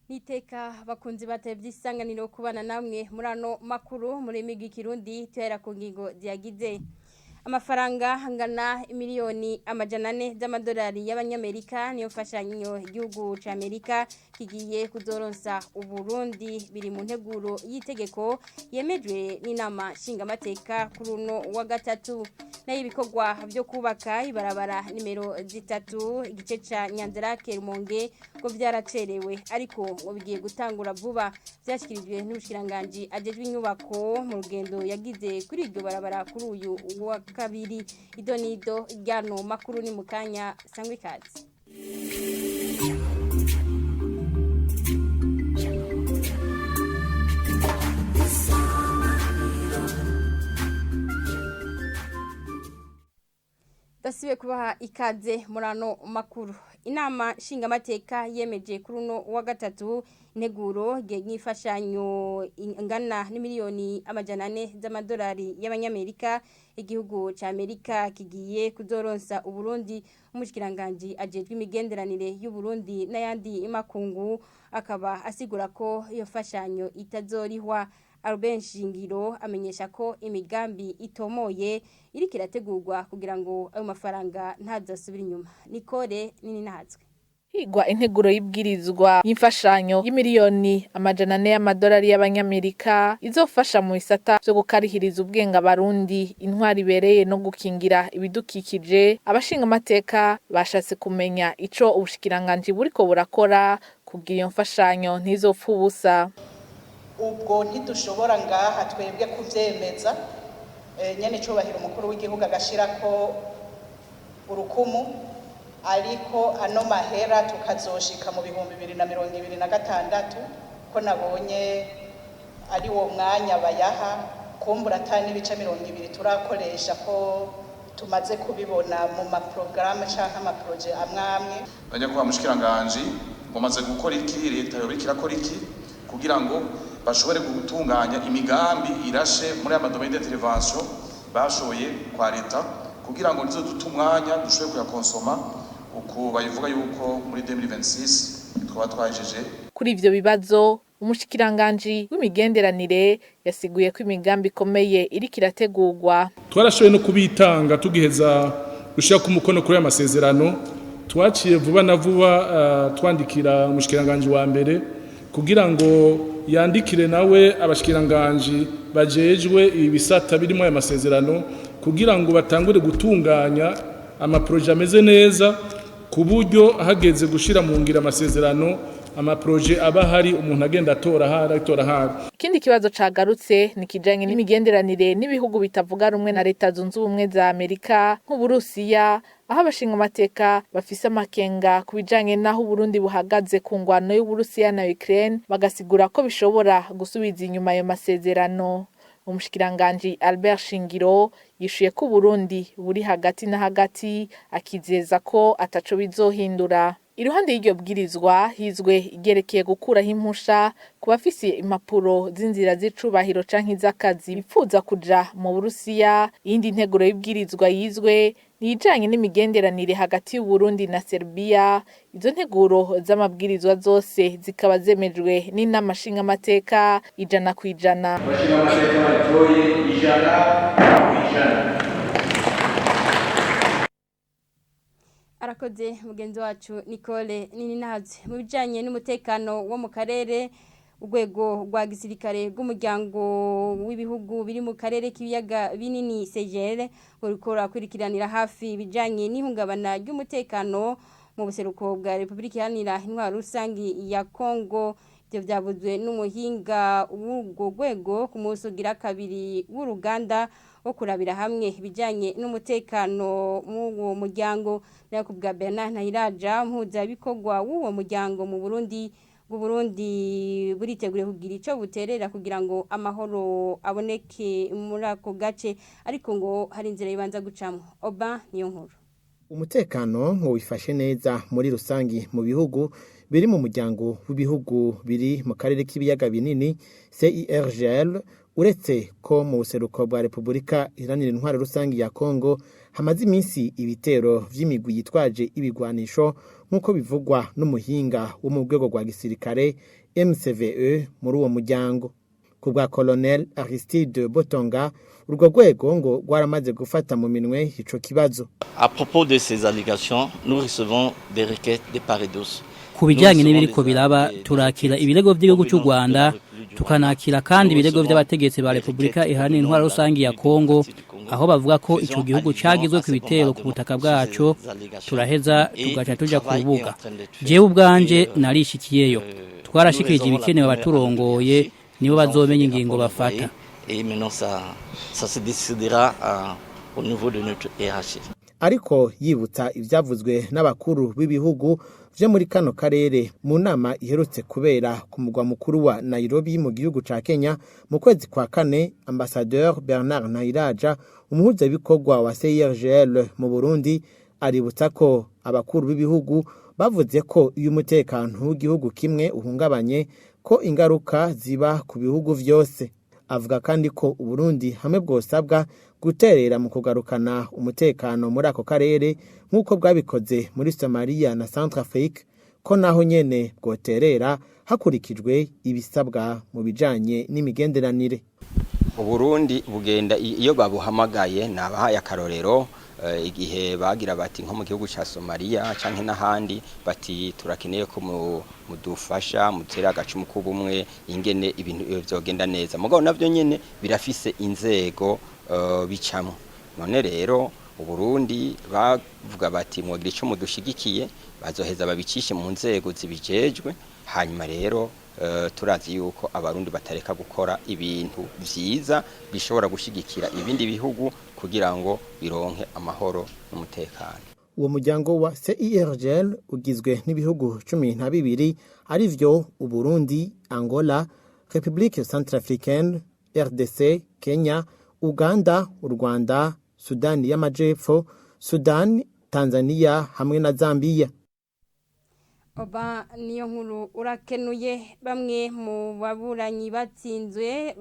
Niteka bakunzi batevye isanganiro kubana namwe muri ano makuru muri migi kirundi tuhera ku ngingo ziyagize. Amafaranga angana miliyoni amajana 4 z'amadolari y'abanyamerika niyo mfashanyo igihugu ca Amerika kigiye kuzoronsa Uburundi biri mu nteguro y'itegeko yemejwe n'inama nshingamateka kuri uno wa gatatu. Nayo ibikorwa byo kubaka ibarabara nimero 3 igice ca Nyanzarake Rumonge ngo vyaracerewe ariko ngo bigiye gutangura vuba. Vyashikirijwe n'ubushiranganje ajejwe inyubako mu rugendo yagize kuri iryo barabara kuri uyu wa kabiri. Idonido ryano makuru ni mukanya sangwe kazi. Dasibe kubaha ikaze murano makuru. Inama nshingamateka yemeje kuri uno wa gatatu integuro y'imfashanyo ingana n'imiliyoni amajana 4 z'amadolari y'abanyamerika igihugu ca Amerika kigiye kuzoronsa Uburundi. Umushikiranganje ajejwe imigenderanire y'u Burundi n'ayandi makungu akaba asigura ko iyo fashanyo itazorihwa. Albert Shingiro amenyesha ko imigambi itomoye iri kirategurwa kugira ngo ayo mafaranga ntazasubira inyuma. Nikore nini nazwe. Higwa integuro y'ibwirizwa y'imfashanyo y'imiliyoni amajana 4 y'amadolari y'abanyamerika izofasha mu isata byo gukarihiriza ubwenga barundi intwari bereye no gukingira ibidukikije. Abashinga amateka bashatse kumenya ico ubushikiranganje buriko burakora kugira iyo mfashanyo ntizopfa ubusa. Ubwo ntidushobora ngaha twebwe kuvyemeza nyene cobahira umukuru w'igihugu agashirako urukumu ariko ano mahera tukazoshika mu 2026 ko nabonye ari wo mwanya bayaha kumbura atani ibice 200 turakoresha ko tumaze kubibona mu maprograme canke amaproje amwamwe. Banyakwa mushikiranganje mumaze gukora iki leta yo bikirakora iki kugira ngo bashobore gutunganya imigambi irashe muri amadomaine d'intervention bashoboye kwa leta kugira ngo nizo dutumwanya dushobore kuyakonsoma uko bayivuga yuko muri 2026 twaba twajeje. Kuri ivyo bibazo umushikiranganje w'imigenderanire yasiguye ko imigambi ikomeye iri kirategurwa. Twarashoboye no kubitanga tugiheza gushaka ku mukono kuri amasezerano twaciye vuba na vuba twandikira umushikiranganje wa mbere kugira ngo yandikire nawe abashikiranganje bajejwe ibisata birimo aya masezerano kugira ngo batangure gutunganya amaproje ameze neza ku buryo hageze gushira mu ngira amasezerano amaproje aba hari umuntu agenda atora hari. Ikindi kibazo cagarutse ni kijanye n'imigenderanire n'ibihugu bitavuga rumwe na leta zunze ubumwe za Amerika nk'Uburusiya, aho abashinga amateka bafise amakenga kubijanye naho Burundi buhagaze ku ngwano y'Uburusiya na Ukraine bagasigura ko bishobora gusubiza inyuma ayo masezerano. Umushikiranganje Albert Shingiro yishuye ko Burundi buri hagati na hagati akizeza ko ataco bizohindura. Iruhande y'iryo bwirizwa hizwe igerekeye gukuraho impusha ku bafise impapuro z'inzira z'icubahiro canke iz'akazi bipfuza kuja mu Burusiya. Iyindi nteguro y'ibwirizwa yizwe nijanye n'imigenderanire hagati y'u Burundi na Serbia. Izo nteguro z'amabwirizwa zose zikaba zemejwe n'inama nshingamateka 100%. Abashinga amateka batoye 100%. Arakoze mugenzi wacu Nicole nini nazi mu bijanye n'umutekano wo mu karere. Urwego rwa gisirikare rw'umuryango w'ibihugu biri mu karere k'ibiyaga binini CGL rukora kwirikiranira hafi bijanye n'ihungabana ry'umutekano mu buseruko bwa Republika Iharanira Intwaro Rusangi ya Kongo. Ivyo vyavuzwe n'umuhinga w'urwo rwego ku munsi ugira kabiri w'uruganda wo kurabira hamwe bijanye n'umutekano mu muryango. Nayo kubwa Bernard Ntayiraja mpuza bikorwa w'uwo muryango mu Burundi buritegure kugira ico buterera kugira ngo amahoro aboneke muri ako gace ariko ngo hari inzira ibanza gucamo. Oba niyo nkuru. Umutekano ngo wifashe neza muri rusangi mu bihugu biri mu muryango w'ibihugu biri mu karere k'ibiyaga binini CIRGL uretse ko mu buseruko bwa Repubulika Iharanira Intwaro Rusangi ya Kongo hamaze iminsi ibitero vy'imigwi yitwaje ibigwanisho nk'uko bivugwa n'umuhinga wo mu rwego rwa gisirikare MCVE muri uwo muryango. Ku bwa Colonel Aristide Botonga, urwo rwego ngo rwaramaze gufata mu minwe ico kibazo. À propos de ces allégations, nous recevons des requêtes de part et d'autre. Kubijanye n'ibiriko biraba turakira ibirego by'igihugu cy'u Rwanda, tukanakira kandi ibirego by'abategetsi ba Repubulika Iharanira Intwaro Rusangi ya Kongo, aho bavuga ko ico gihugu cagizwe ku bitero ku butaka bwaco. Turaheza tugaca tuja ku rubuga. Jewe ubwanje narishikiyeyo, twarashikirije ibikenewe abaturongoye, nibo bazomenya ingingo bafata. Et maintenant ça se décidera au niveau de notre hiérarchie. Ariko yibutsa ivyavuzwe n'abakuru b'ibihugu vyo muri kano karere mu nama iherutse kubera ku mugwa mukuru wa Nairobi mu gihugu ca Kenya mu kwezi kwa kane, Ambassadeur Bernard Nairaja, umuhuzabikorwa wa CIRGL mu Burundi, aributsa ko abakuru b'ibihugu bavuze ko iyo umutekano w'igihugu kimwe uhungabanye ko ingaruka ziba ku bihugu vyose. Avuga kandi ko Uburundi hamwe bwosabwa guterera mu kugarukana umutekano muri ako karere nk'uko bwabikoze muri Somalia na Centrafrique, ko naho nyene bwoterera hakurikijwe ibisabwa mu bijanye n'imigenderanire. Uburundi bugenda iyo babuhamagaye nabahaye akarorero igihe bagira bati nko mu gihugu ca Somalia canke n'ahandi bati turakeneye ko mudufasha mutera agacumu k'ubumwe ingene ibintu vyogenda neza. Mugabo navyo nyene birafise inzego bicamwe. None rero Uburundi bavuga bati mwogira ico mudushigikiye, bazoheza babicishe mu nzego zibijejwe. Hanyuma rero turazi yuko abarundi batareka gukora ibintu vyiza bishobora gushigikira ibindi bihugu kugira ngo bironke amahoro n'umutekano. Uwo muryango wa CIRGL ugizwe n'ibihugu 12 arivyo Uburundi, Angola, République Centrafricaine, RDC, Kenya, Uganda, u Rwanda, Sudani y'Amajepfo, Sudani, Tanzania hamwe na Zambia. Oba niyo nkuru urakenuye. Bamwe mu baburanyi batsinzwe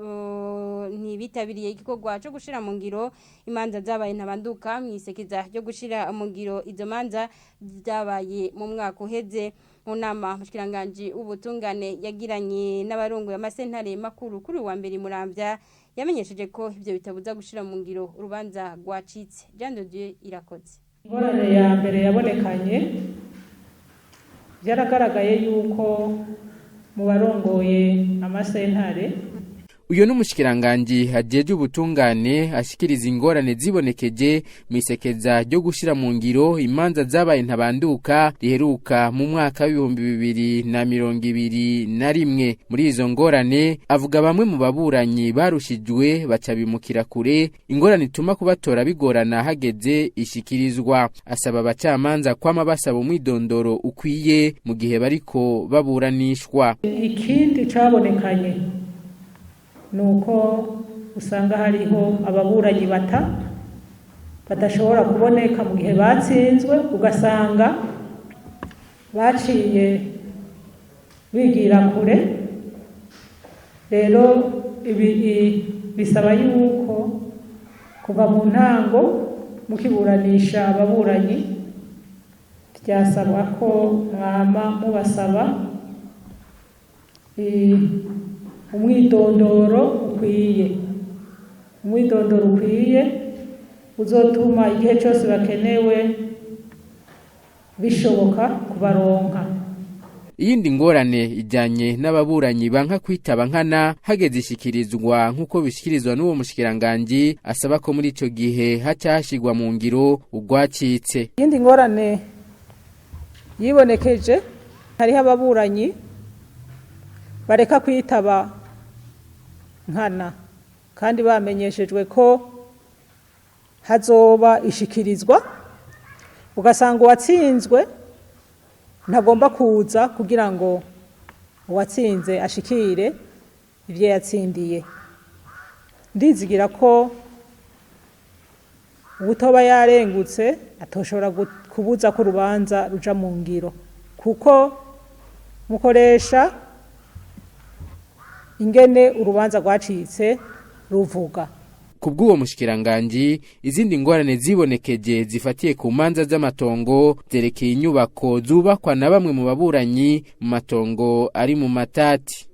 ntibitabiriye igikorwa cyo gushira mu ngiro imanza zabaye ntabanduka mwisekeza ryo gushira mu ngiro izo manza zabaye mu mwaka uheze. Mu nama mushikiranganje ubutungane yagiranye n'abarongo ya masentare makuru kuri wa mbere Muramvya, yamenyesheje ko ivyo bitabuza gushira mu ngiro urubanza rwacitse. Jean de Dieu Irakoze. Ingorane ya mbere yabonekanye byaragaragaye yuko mu barongoye amasentare uyo n'umushikiranganje hajeje ubutungane ashikiriza ingorane zibonekeje mwisekeza ryo gushira mu ngiro imanza zabaye ntabanduka riheruka mu mwaka wa 2021. Muri izo ngorane avuga bamwe mu baburanyi barushijwe baca bimukira kure, ingorane ituma kubatora bigorana hageze ishikirizwa. Asaba abacamanza kwama basaba umwidondoro ukwiye mu gihe bariko baburanishwa. Ikindi cabonekanye nuko usanga hariho ababuranyi badashobora kuboneka mu gihe batsinzwe, ugasanga baciye bigira kure. Rero ibi bisaba yuko kuva mu ntango mukiburanisha ababuranyi byasabwa ko mwama mubasaba umwidondoro ukwiye uzotuma igihe cyose bakenewe bishoboka kubaronka. Iyindi ngorane ijanye n'ababuranyi banka kwitaba nkana hageze ishikirizwa nk'uko bishikirizwa n'uwo mushikiranganje, asaba ko muri ico gihe hacashigwa mu ngiro ugwacitse. Iyindi ngorane yibonekeje hariho ababuranyi bareka kwitaba nkana kandi bamenyeshejwe ko hazoba ishikirizwa, ugasanga uwatsinzwe ntagomba kuza kugira ngo uwatsinze ashikire ivyo yatsindiye. Ndizigira ko ubutoba yarengutse atoshobora kubuza ko urubanza ruja mu ngiro, kuko mukoresha ingene urubanza rwacitse ruvuga. Kubw'uwo mushikiranganji izindi ngorane zibonekeje zifatiye ku manza z'amatongo zerekeye inyubako zubakwa na bamwe mu baburanyi mu matongo ari mu matati.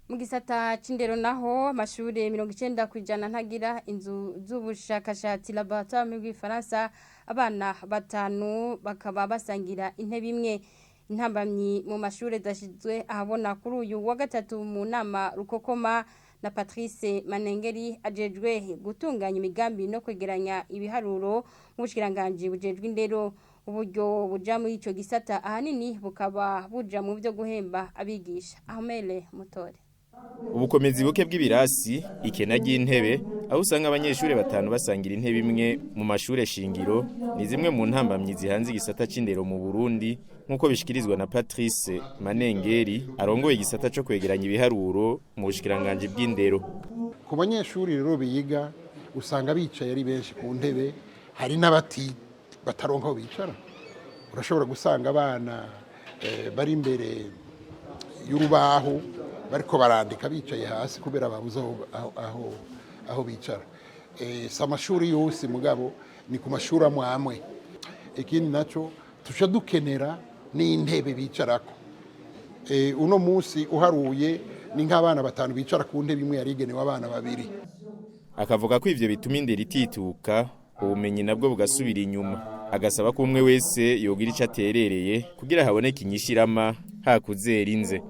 Mu gisata c'indero naho amashure 90% ntagira inzu z'ubushakashatsi laboratoire mu Gifaransa, abana batanu bakaba basangira intebe imwe. Intambamyi mu mashure zashizwe ahabona kuri uyu wa gatatu mu nama rukokoma na Patrice Manengeri ajejwe gutunganya imigambi no kwegeranya ibiharuro mu bushikiranganje bujejwe indero. Uburyo buja muri ico gisata ahanini bukaba buja mu byo guhemba abigisha. Ahmele Mutore. Ubukomezi buke bw'ibirasi ikena ry'intebe aho usanga abanyeshuri batanu basangira intebe imwe mu mashure shingiro ni zimwe mu ntambamyi zihanze igisata c'indero mu Burundi nkuko bishikirizwa na Patrice Manengeri arongoye igisata cyo kwegeranya ibiharuro mu bushikiranganje bw'indero. Ku banyeshuri rero biga usanga bicaye ari benshi ku ntebe, hari n'abati bataronka aho bicara. Urashobora gusanga abana bari imbere y'urubaho bariko barandika bicaye hasi kubera babuze aho bicara. Si amashuri yose mugabo ni ku mashuri amwe. Ikindi naco tuca dukenera n'intebe bicarako. Uno munsi uharuye ni nk'abana batanu bicara ku ntebe imwe yarigenewe abana babiri. Akavuga ko ivyo bituma indero itituka, ubumenyi nabwo bugasubira inyuma. Agasaba ko umwe wese yogira ico aterereye kugira haboneke inyishirama hakuzera inze.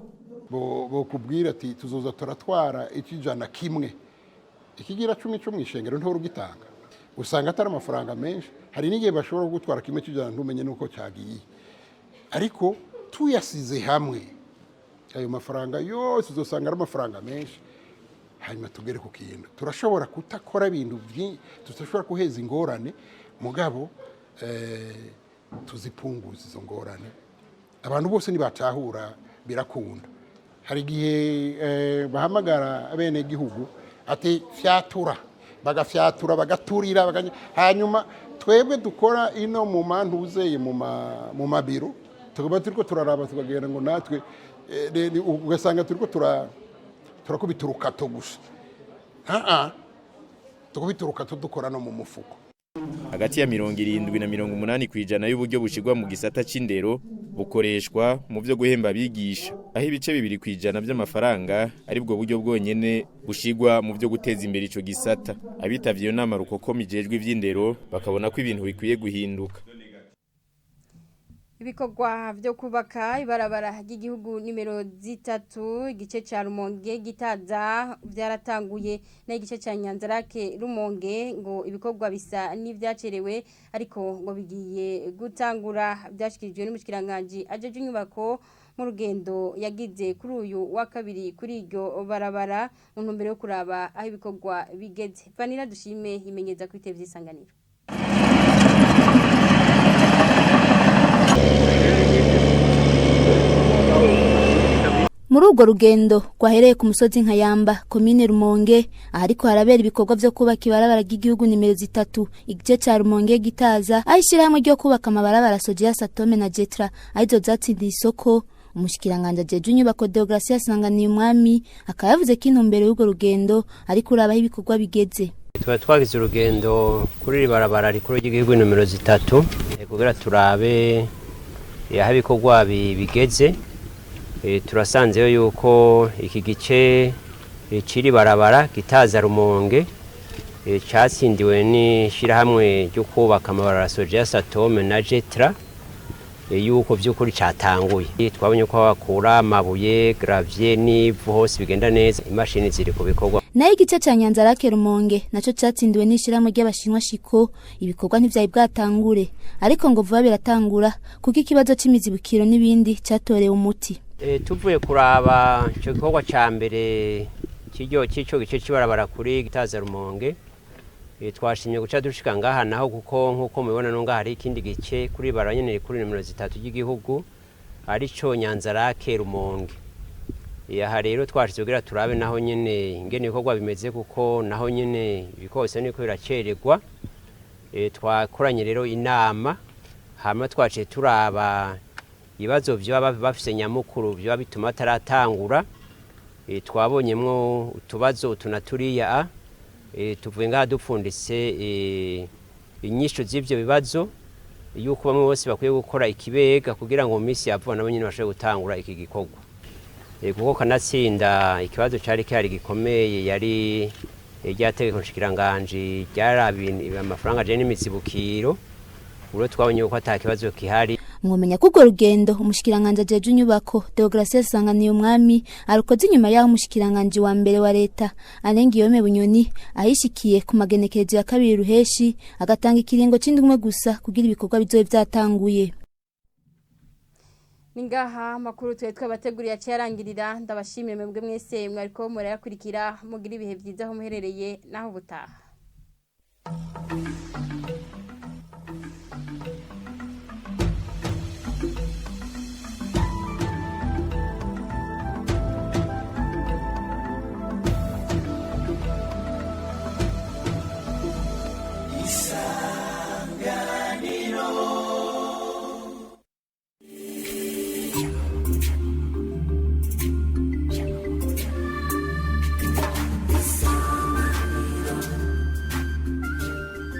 Bo kubwira ati tuzoza turatwara ikijana kimwe. Ikigira 10 cyo mwishengero nto rugitanga. Usanga atari amafaranga menshi, hari n'igihe bashobora gutwara kimwe kijana ntumenye nuko cyagiye. Ariko tuyasize hamwe ayo mafaranga yose uzosanga ari amafaranga menshi, hanyuma tugere ku kintu. Turashobora kutakora ibintu byinshi, tutashobora kuheza ingorane mugabo tuzipunguza izo ngorane. Abantu bose nibatahura birakunda. Hari igihe bahamagara abene gihugu ati fyatura bagafyatura bagaturira hanyuma twebwe dukora ino mu mantuzeye mu mabiro tuba turiko turaraba tugagenda ngo natwe ugasanga turiko turakubita urukato gusa tukubita urukato dukora no mu mufuko. Hagati ya 70 na 80% y'uburyo bushigwa mu gisata c'indero bukoreshwa mu byo guhemba abigisha, aho ibice 2% by'amafaranga ari bwo buryo bwonyene bushigwa mu byo guteza imbere ico gisata. Abitavye iyo nama rukokoma ijejwe ivy'indero bakabona ko ibintu bikwiye guhinduka. Ibikorwa byo kubaka ibarabara ry'igihugu nimero 3 igice ca Rumonge Gitaza byaratanguye na igice ca Nyanzarake Rumonge ngo ibikorwa bisa n'ivyacerewe ariko ngo bigiye gutangura. Byashikirijwe n'umushikiranganje ajeje inyubako mu rugendo yagize kuri uyu wa kabiri kuri iryo barabara mu ntumbero yo kuraba aho ibikorwa bigeze. Vanira dushime imenyeza ku TV Isanganiro. Muri urwo rugendo rwahereye ku musozi Nkayamba komine Rumonge ariko harabera ibikorwa byo kubaka ibarabara ry'igihugu nimero 3 igice ca Rumonge Gitaza ayishira hamwe ryo kubaka amabarabara Sodia Satome na Jetra aizo zatsindiye isoko. Umushikiranganje ajeje inyubako Deogracias Sanganiye umwami akayavuze ko intumbero y'urwo rugendo ariko urabaho ibikorwa bigeze. Twagize urugendo kuri ibarabara rikuru ry'igihugu nimero 3 kugira turabe yaho ibikorwa bigeze. Turasanzeyo yuko iki gice ciri barabara Gitaza Rumonge cyatsindiwe ni shirahamwe ryo kubaka amabarabara Sodia Satome na Jetra yuko byukuri cyatanguye. Twabonye ko bakura amabuye gravier n'ivu hose bigenda neza, imashini ziri ku bikorwa. Nayo igice ca Nyanzarake Rumonge naco cyatsindiwe n'ishirahamwe ry'abashinwa Shiko, ibikorwa ntivyayi bwatangure ariko ngo vuba biratangura kuko ikibazo c'imizibukiro n'ibindi cyatorewe umuti. Tuvuye kuraba cyo gikorwa ca mbere cy'ico gice cy'ibarabara kuri Gitaza Rumonge, twashimye guca dushika ngaha naho kuko nkuko mubibona no ngaha hari ikindi gice kuri barabara nyene kuri nimero 3 ry'igihugu arico Nyanzarake Rumonge. Aha rero twashize kugira turabe naho nyene ingene ibikorwa bimeze kuko naho nyene bikose niko biracererwa. Twakoranye rero inama hamwe twaciye turaba ibibazo byo bafise nyamukuru byo bituma taratangura twabonyemwo utubazo tunaturiya tuvuye ngaha dupfunditse inyishu z'ivyo bibazo yuko bamwe bose bakwiye gukora ikibega kugira ngo mu minsi yavuba nabo nyine bashobore gutangura iki gikorwa kuko kanatsinda ikibazo cari kihari gikomeye yari ryategeko nshikiranganji ryarabintu amafaranga aje n'imizibukiro uro twabonye yuko ata kibazo kihari. Mwomenya ko urwo rugendo umushikiranganje ajeje inyubako Deogratias Sanganiye umwami arukoze inyuma yaho umushikiranganje wa mbere wa leta Alengiyome Bunyoni ahishikiye ku magenekerezo ya 2 ruheshi agatanga ikiringo c'indumwe gusa kugira ibikorwa bizobe vyatanguye. Ningaha makuru twabateguriye cyarangirira ndabashimire mwebwe mwese mwariko murayakurikira mugira ibihe byiza aho muherereye naho butaha.